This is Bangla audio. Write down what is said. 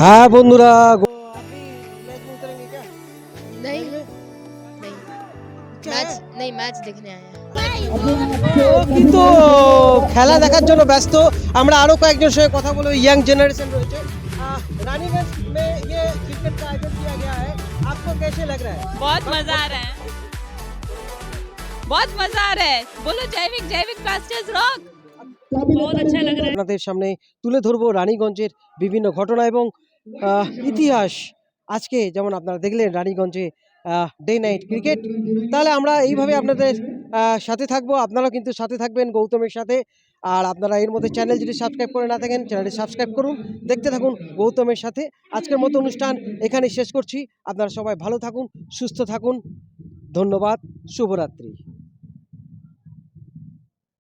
হ্যাঁ বন্ধুরা नहीं नहीं मैच नहीं मैच देखने आए हैं কিন্তু খেলা দেখার জন্য ব্যস্ত। আমরা আরো কয়েকজনের সঙ্গে কথা বলবো, ইয়াং जनरेशन রয়েছে। रानीगंज में ये क्रिकेट का आयोजन किया गया है, आपको कैसे लग रहा है? बहुत मजा आ रहा है, बहुत मजा आ रहा है। बोलो जैविक जैविक प्लास्टिक्स रॉक। बहुत अच्छा लग रहा है। আপনাদের সামনে তুলে ধরবো রানীগঞ্জের বিভিন্ন ঘটনা এবং ইতিহাস। আজকে যেমন আপনারা দেখলেন রানীগঞ্জে ডে নাইট ক্রিকেট, তাহলে আমরা এইভাবে আপনাদের সাথে থাকবো, আপনারাও কিন্তু সাথে থাকবেন গৌতমের সাথে। আর আপনারা এর মধ্যে চ্যানেল যদি সাবস্ক্রাইব করে না থাকেন চ্যানেলটি সাবস্ক্রাইব করুন, দেখতে থাকুন গৌতমের সাথে। আজকের মতো অনুষ্ঠান এখানে শেষ করছি। আপনারা সবাই ভালো থাকুন, সুস্থ থাকুন, ধন্যবাদ, শুভরাত্রি।